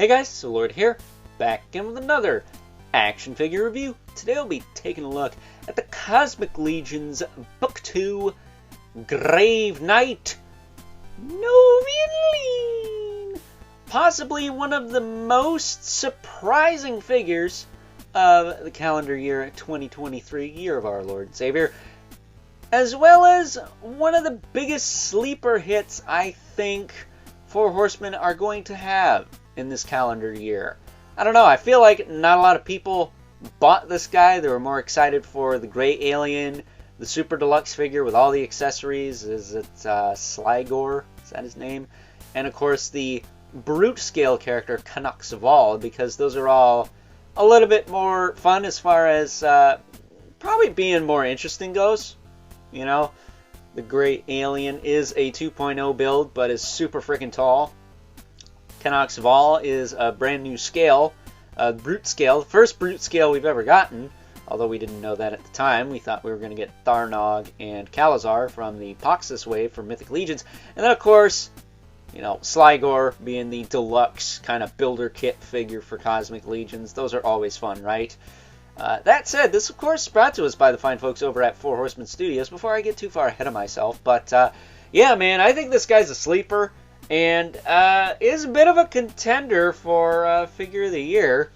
Hey guys, so Lord here, back again with another action figure review. Today I'll be taking a look at the Cosmic Legion's Book 2, Gravenight, Noveunn Leen. Possibly one of the most surprising figures of the calendar year 2023, year of our Lord and Savior, as well as one of the biggest sleeper hits I think Four Horsemen are going to have in this calendar year. I don't know, I feel like not a lot of people bought this guy. They were more excited for the Gray Alien, the Super Deluxe figure with all the accessories. Is it Sligor? Is that his name? And of course the Brute Scale character, Hvalkatar, because those are all a little bit more fun as far as probably being more interesting goes. You know, the Gray Alien is a 2.0 build, but is super freaking tall. Hvalkatar is a brand new scale, Brute Scale, the first Brute Scale we've ever gotten, although we didn't know that at the time. We thought we were going to get Tharnog and Kalazar from the Poxus wave for Mythic Legions, and then of course, you know, Sligor being the deluxe kind of builder kit figure for Cosmic Legions. Those are always fun, right? That said, this of course is brought to us by the fine folks over at Four Horsemen Studios, before I get too far ahead of myself. But yeah, man, I think this guy's a sleeper, and is a bit of a contender for Figure of the Year,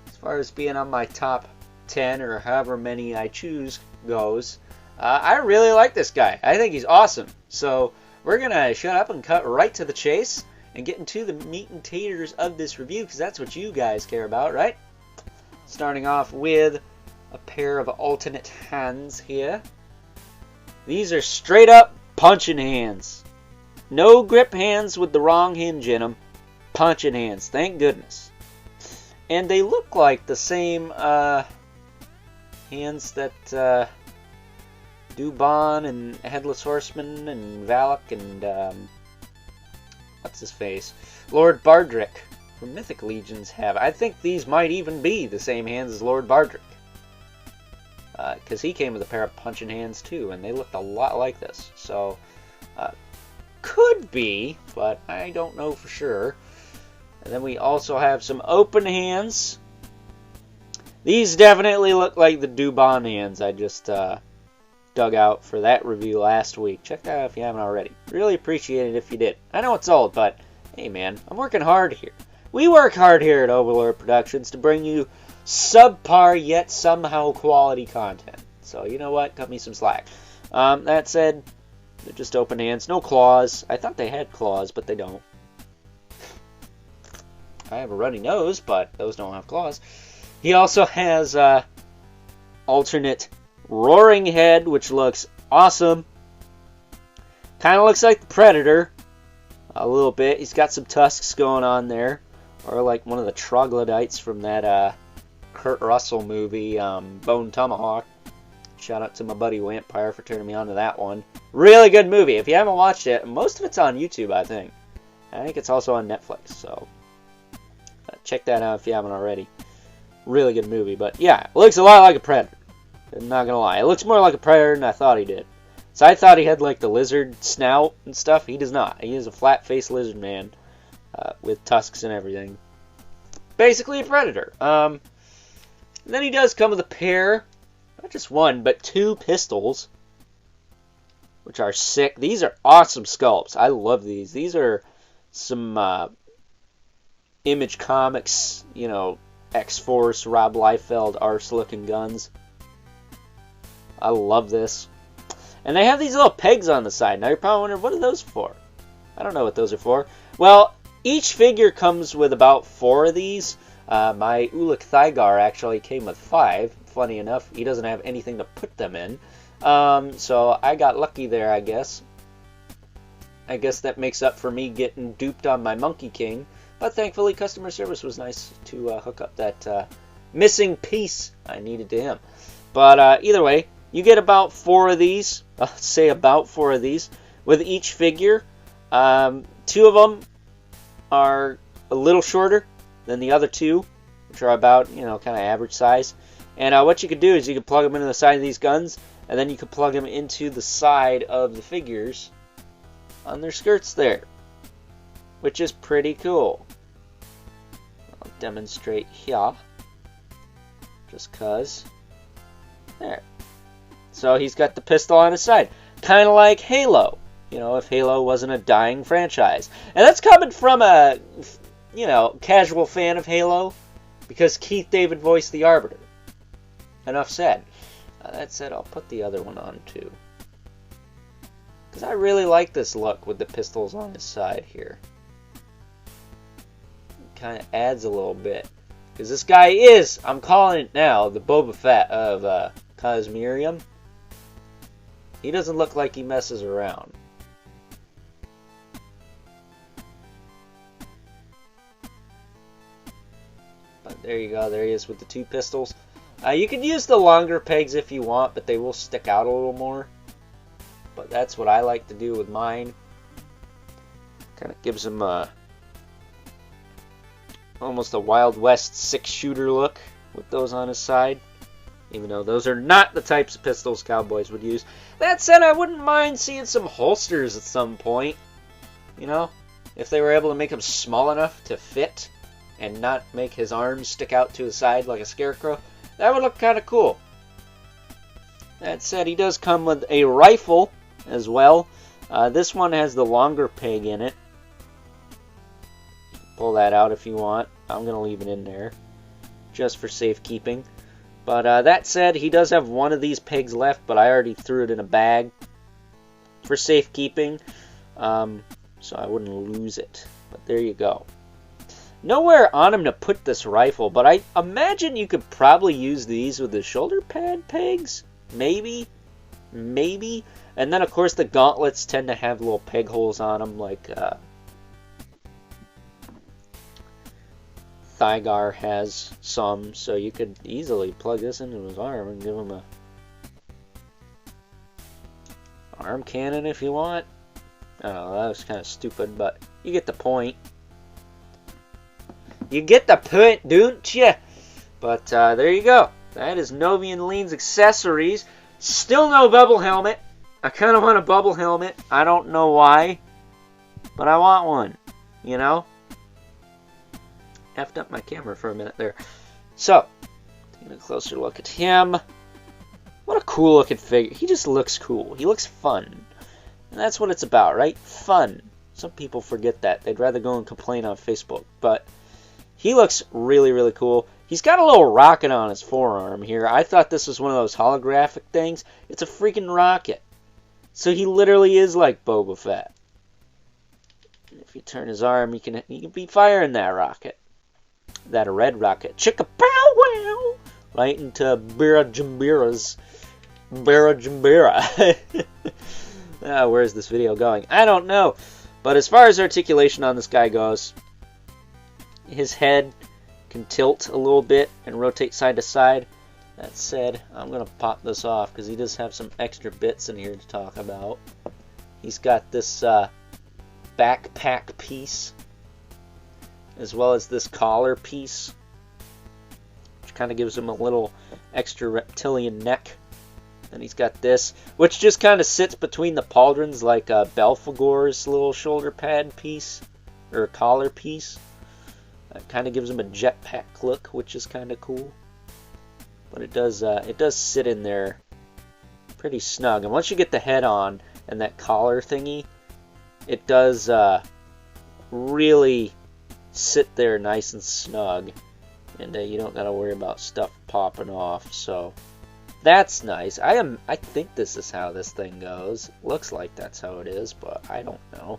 as far as being on my top 10, or however many I choose, goes. I really like this guy. I think he's awesome. So we're going to shut up and cut right to the chase, and get into the meat and taters of this review, because that's what you guys care about, right? Starting off with a pair of alternate hands here. These are straight up punching hands. No grip hands with the wrong hinge in them. Punching hands, thank goodness. And they look like the same hands that Dubon and Headless Horseman and Valak and what's his face? Lord Bardrick from Mythic Legions have. I think these might even be the same hands as Lord Bardrick, because he came with a pair of punching hands too, and they looked a lot like this. So could be, but I don't know for sure. And then we also have some open hands. These definitely look like the Dubon hands I just dug out for that review last week. Check that out if you haven't already. Really appreciate it if you did. I know it's old, but hey man, I'm working hard here. We work hard here at Overlord Productions to bring you subpar yet somehow quality content. So you know what? Cut me some slack. That said, they're just open hands. No claws. I thought they had claws, but they don't. I have a runny nose, but those don't have claws. He also has alternate roaring head, which looks awesome. Kind of looks like the Predator a little bit. He's got some tusks going on there. Or like one of the troglodytes from that Kurt Russell movie, Bone Tomahawk. Shout out to my buddy Vampire for turning me on to that one. Really good movie. If you haven't watched it, most of it's on YouTube, I think. I think it's also on Netflix, so check that out if you haven't already. Really good movie, but yeah, it looks a lot like a Predator. I'm not gonna lie. It looks more like a Predator than I thought he did. So I thought he had like the lizard snout and stuff. He does not. He is a flat-faced lizard man. With tusks and everything. Basically a Predator. Then he does come with a pair, not just one, but two pistols, which are sick. These are awesome sculpts. I love these. These are some Image Comics, you know, X-Force, Rob Liefeld, arse-looking guns. I love this. And they have these little pegs on the side. Now you're probably wondering, what are those for? I don't know what those are for. Well, each figure comes with about 4 of these. My Ulik Thygar actually came with 5. Funny enough, he doesn't have anything to put them in. So I got lucky there, I guess. I guess that makes up for me getting duped on my Monkey King. But thankfully, customer service was nice to hook up that missing piece I needed to him. But either way, you get about 4 of these. I'll say about 4 of these with each figure. 2 of them are a little shorter than the other 2, which are about, you know, kind of average size. And what you could do is you could plug them into the side of these guns, and then you could plug them into the side of the figures on their skirts there, which is pretty cool. demonstrate here. Just cuz. There. So he's got the pistol on his side. Kind of like Halo. You know, if Halo wasn't a dying franchise. And that's coming from a, you know, casual fan of Halo. Because Keith David voiced the Arbiter. Enough said. That said, I'll put the other one on too. Because I really like this look with the pistols on his side here. It kind of adds a little bit. Because this guy is, I'm calling it now, the Boba Fett of Cosmerium. He doesn't look like he messes around. But there you go, there he is with the two pistols. You can use the longer pegs if you want, but they will stick out a little more. But that's what I like to do with mine. Kind of gives him almost a Wild West 6-shooter look with those on his side. Even though those are not the types of pistols cowboys would use. That said, I wouldn't mind seeing some holsters at some point. You know? If they were able to make them small enough to fit and not make his arms stick out to his side like a scarecrow. That would look kind of cool. That said, he does come with a rifle as well. This one has the longer peg in it. Pull that out if you want. I'm going to leave it in there just for safekeeping. But that said, he does have one of these pegs left, but I already threw it in a bag for safekeeping. So I wouldn't lose it. But there you go. Nowhere on him to put this rifle, but I imagine you could probably use these with the shoulder pad pegs. Maybe. Maybe. And then, of course, the gauntlets tend to have little peg holes on them, like Thygar has some. So you could easily plug this into his arm and give him a arm cannon if you want. I don't know, that was kind of stupid, but you get the point. You get the point, don't you? But there you go. That is Noveunn Leen's accessories. Still no bubble helmet. I kind of want a bubble helmet. I don't know why. But I want one. You know? Effed up my camera for a minute there. So, taking a closer look at him. What a cool looking figure. He just looks cool. He looks fun. And that's what it's about, right? Fun. Some people forget that. They'd rather go and complain on Facebook. But he looks really, really cool. He's got a little rocket on his forearm here. I thought this was one of those holographic things. It's a freaking rocket. So he literally is like Boba Fett. If you turn his arm, you can be firing that rocket. That red rocket. Chicka pow wow! Right into Bira Jimbira's Bira Jimbira. Where's this video going? I don't know. But as far as articulation on this guy goes, his head can tilt a little bit and rotate side to side. That said, I'm going to pop this off because he does have some extra bits in here to talk about. He's got this backpack piece as well as this collar piece, which kind of gives him a little extra reptilian neck. And he's got this, which just kind of sits between the pauldrons like Belphegor's little shoulder pad piece or collar piece. It kind of gives him a jetpack look, which is kind of cool. But it does sit in there pretty snug. And once you get the head on and that collar thingy, it does really sit there nice and snug. And you don't got to worry about stuff popping off. So that's nice. I think this is how this thing goes. Looks like that's how it is, but I don't know.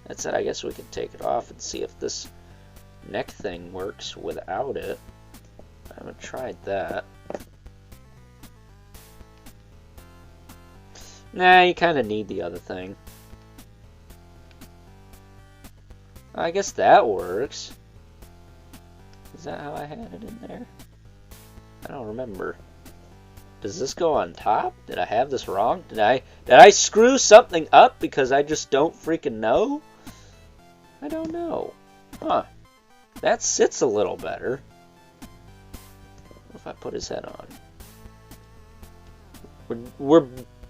That said, I guess we can take it off and see if this neck thing works without it. I haven't tried that. Nah, you kind of need the other thing. I guess that works. Is that how I had it in there? I don't remember. Does this go on top? Did I have this wrong? Did I screw something up because I just don't freaking know? I don't know. Huh. That sits a little better. What if I put his head on? We're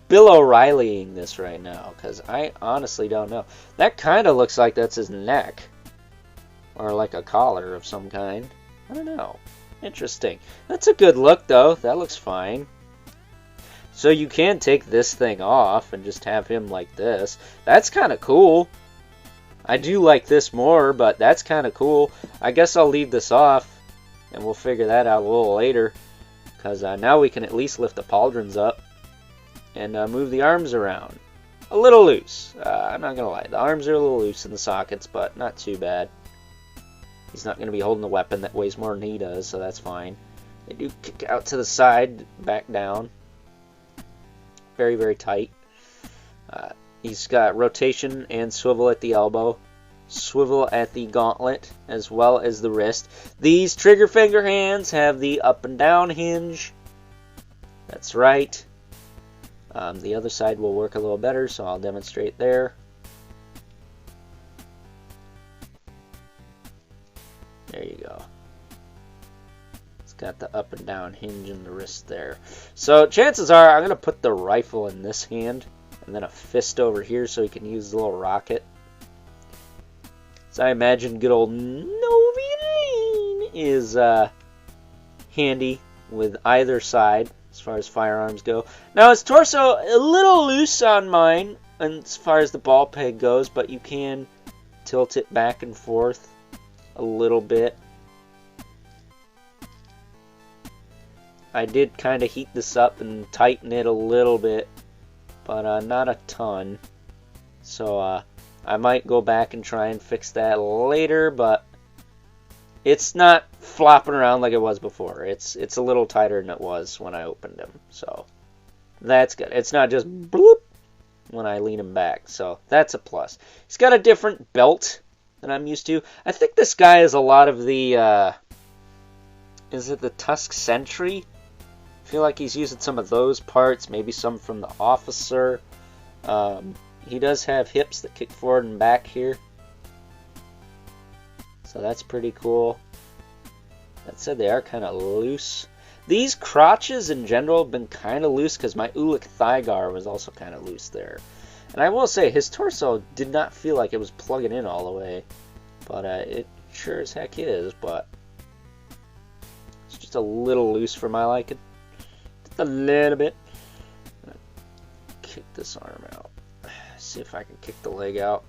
Bill O'Reillying this right now, because I honestly don't know. That kind of looks like that's his neck. Or like a collar of some kind. I don't know. Interesting. That's a good look, though. That looks fine. So you can take this thing off and just have him like this. That's kind of cool. I do like this more, but that's kind of cool. I guess I'll leave this off, and we'll figure that out a little later. Because now we can at least lift the pauldrons up and move the arms around. A little loose. I'm not going to lie. The arms are a little loose in the sockets, but not too bad. He's not going to be holding a weapon that weighs more than he does, so that's fine. They do kick out to the side, back down. Very, very tight. He's got rotation and swivel at the elbow. Swivel at the gauntlet, as well as the wrist. These trigger finger hands have the up and down hinge. That's right. The other side will work a little better, so I'll demonstrate there. There you go. It's got the up and down hinge in the wrist there. So chances are I'm going to put the rifle in this hand and then a fist over here so he can use the little rocket. So I imagine good old Noveunn is handy with either side as far as firearms go. Now his torso a little loose on mine as far as the ball peg goes, but you can tilt it back and forth a little bit. I did kind of heat this up and tighten it a little bit, but not a ton. So I might go back and try and fix that later, but it's not flopping around like it was before. It's a little tighter than it was when I opened him, so that's good. It's not just bloop when I lean him back, so that's a plus. He's got a different belt than I'm used to. I think this guy is a lot of the, is it the Tusk Sentry? I feel like he's using some of those parts, maybe some from the Officer. He does have hips that kick forward and back here. So that's pretty cool. That said, they are kind of loose. These crotches in general have been kind of loose because my Ulik Thygar was also kind of loose there. And I will say, his torso did not feel like it was plugging in all the way. But it sure as heck is, but it's just a little loose for my liking. Just a little bit. Kick this arm out. See if I can kick the leg out.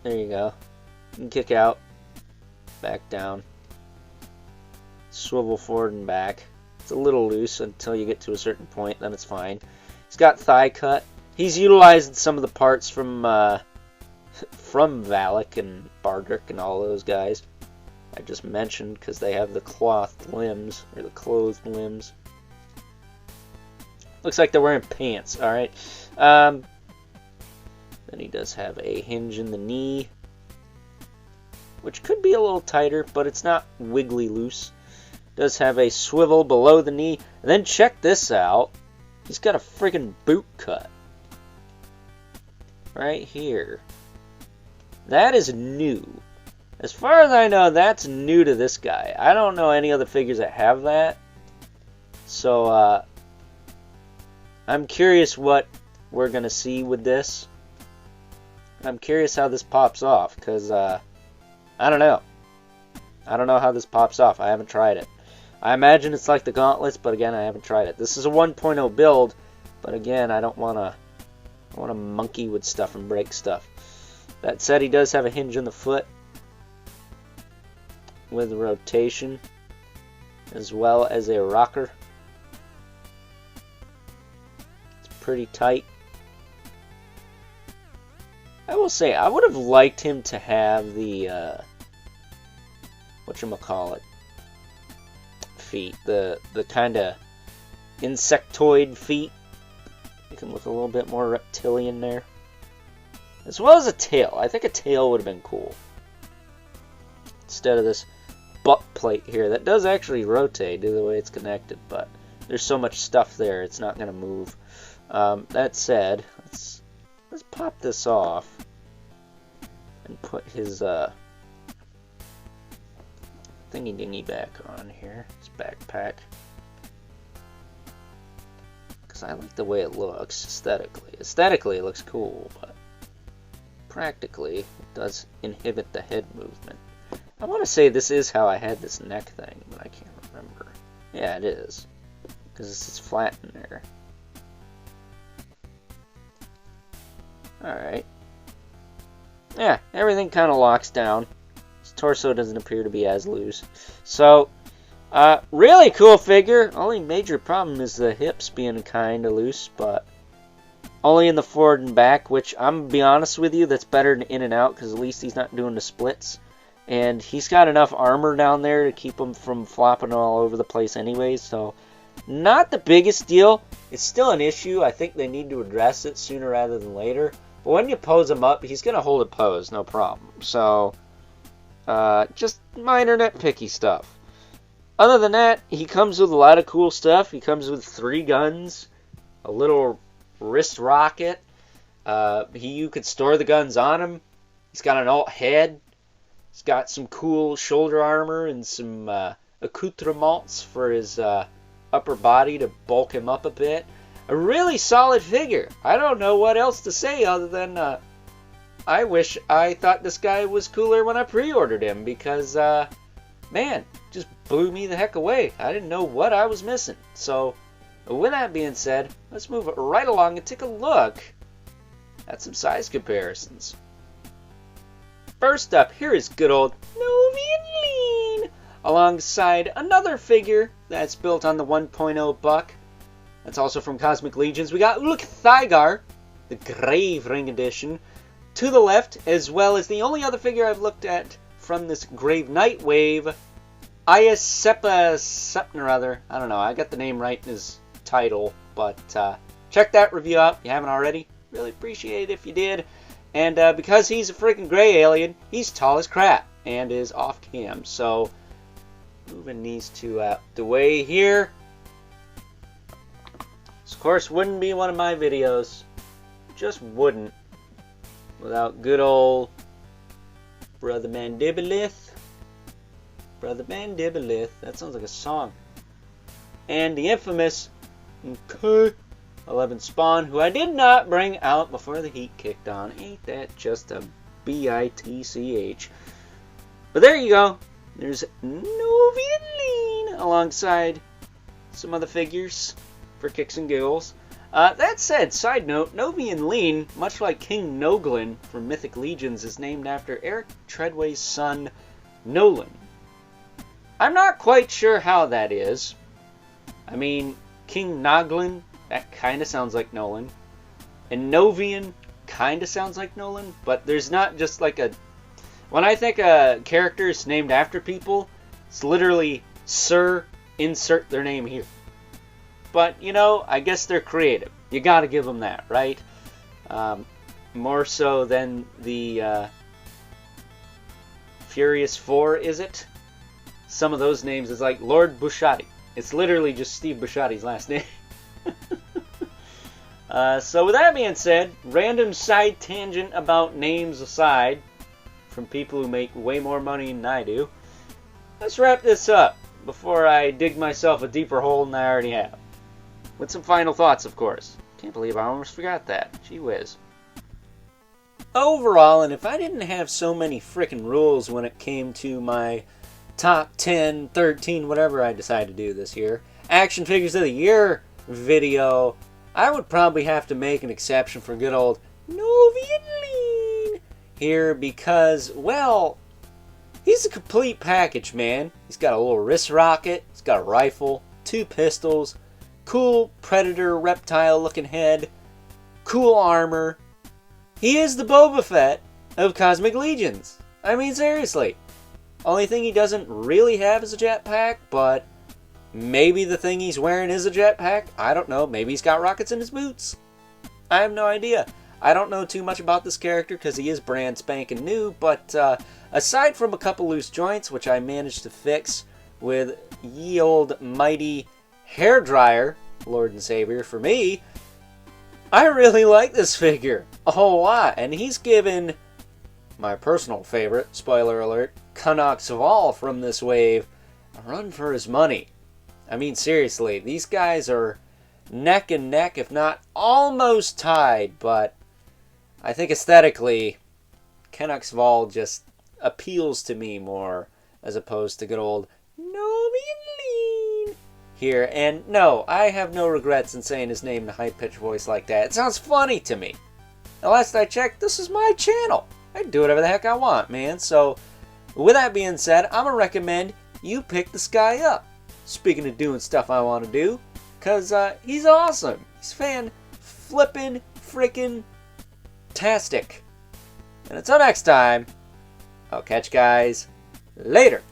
There you go. You can kick out. Back down. Swivel forward and back. It's a little loose until you get to a certain point, then it's fine. He's got thigh cut. He's utilized some of the parts from Valak and Bardrick and all those guys I just mentioned, because they have the cloth limbs, or the clothed limbs. Looks like they're wearing pants, alright. Then he does have a hinge in the knee, which could be a little tighter, but it's not wiggly loose. Does have a swivel below the knee. And then check this out. He's got a friggin' boot cut. Right here. That is new. As far as I know, that's new to this guy. I don't know any other figures that have that. So, I'm curious what we're going to see with this. I'm curious how this pops off, because, I don't know. I don't know how this pops off. I haven't tried it. I imagine it's like the gauntlets, but again, I haven't tried it. This is a 1.0 build, but again, I don't want to monkey with stuff and break stuff. That said, he does have a hinge in the foot with rotation, as well as a rocker. It's pretty tight. I will say, I would have liked him to have the, whatchamacallit, feet. The kind of insectoid feet. Make him look a little bit more reptilian there. As well as a tail. I think a tail would have been cool. Instead of this butt plate here. That does actually rotate due to the way it's connected, but there's so much stuff there, it's not going to move. That said, let's pop this off and put his thingy dingy back on here, his backpack, because I like the way it looks aesthetically. Aesthetically it looks cool, but practically it does inhibit the head movement. I want to say this is how I had this neck thing, but I can't remember. Yeah, it is. Because it's just flat in there. Alright. Yeah, everything kind of locks down. His torso doesn't appear to be as loose. So, really cool figure. Only major problem is the hips being kind of loose, but only in the forward and back, which I'm going to be honest with you, that's better than in and out, because at least he's not doing the splits. And he's got enough armor down there to keep him from flopping all over the place anyways, so not the biggest deal. It's still an issue. I think they need to address it sooner rather than later. But when you pose him up, he's going to hold a pose, no problem. So, just minor nitpicky stuff. Other than that, he comes with a lot of cool stuff. He comes with 3 guns, a little wrist rocket. You could store the guns on him. He's got an alt head. He's got some cool shoulder armor and some accoutrements for his upper body to bulk him up a bit. A really solid figure. I don't know what else to say other than I wish I thought this guy was cooler when I pre-ordered him, because man, just blew me the heck away. I didn't know what I was missing. So with that being said, let's move right along and take a look at some size comparisons. First up, here is good old Noveunn Leen, alongside another figure that's built on the 1.0 buck. That's also from Cosmic Legions. We got Hvalkatar, the Grave Ring edition, to the left, as well as the only other figure I've looked at from this Gravenight wave, Iasepa something or other. I don't know, I got the name right in his title, but check that review out if you haven't already. Really appreciate it if you did. And because he's a freaking gray alien, he's tall as crap and is off cam. So, moving these two out the way here. This, of course, wouldn't be one of my videos. Just wouldn't. Without good old Brother Mandibilith. Brother Mandibilith. That sounds like a song. And the infamous 11 Spawn, who I did not bring out before the heat kicked on. Ain't that just a bitch? But there you go. There's Noveunn Leen alongside some other figures for kicks and giggles. That said, side note, Noveunn Leen, much like King Noveunn from Mythic Legions, is named after Eric Treadway's son, Nolan. I'm not quite sure how that is. I mean, King Noglin, that kind of sounds like Nolan. And Noveunn kind of sounds like Nolan, but there's not just like a... When I think a character is named after people, it's literally, Sir, insert their name here. But, you know, I guess they're creative. You gotta give them that, right? More so than the Furious 4, is it? Some of those names is like Lord Busciotti. It's literally just Steve Busciotti's last name. So with that being said, random side tangent about names aside, from people who make way more money than I do, let's wrap this up before I dig myself a deeper hole than I already have. With some final thoughts, of course. Can't believe I almost forgot that. Gee whiz. Overall, and if I didn't have so many frickin' rules when it came to my top 10, 13, whatever I decide to do this year, Action Figures of the Year video, I would probably have to make an exception for good old Noveunn Leen here because, well, he's a complete package, man. He's got a little wrist rocket, he's got a rifle, 2 pistols, cool predator reptile looking head, cool armor. He is the Boba Fett of Cosmic Legions. I mean, seriously. Only thing he doesn't really have is a jetpack, but maybe the thing he's wearing is a jetpack. I don't know. Maybe he's got rockets in his boots. I have no idea. I don't know too much about this character because he is brand spanking new, but aside from a couple loose joints, which I managed to fix with ye old mighty hairdryer, Lord and Savior, for me, I really like this figure a whole lot. And he's given my personal favorite, spoiler alert, Canucks of all from this wave, a run for his money. I mean, seriously, these guys are neck and neck, if not almost tied, but I think aesthetically, Canucks of all just appeals to me more as opposed to good old Noveunn Leen here. And no, I have no regrets in saying his name in a high-pitched voice like that. It sounds funny to me. Now, last I checked, this is my channel. I can do whatever the heck I want, man. So, with that being said, I'm going to recommend you pick this guy up. Speaking of doing stuff I want to do, because he's awesome. He's fan-flippin'-frickin'-tastic. And until next time, I'll catch you guys later.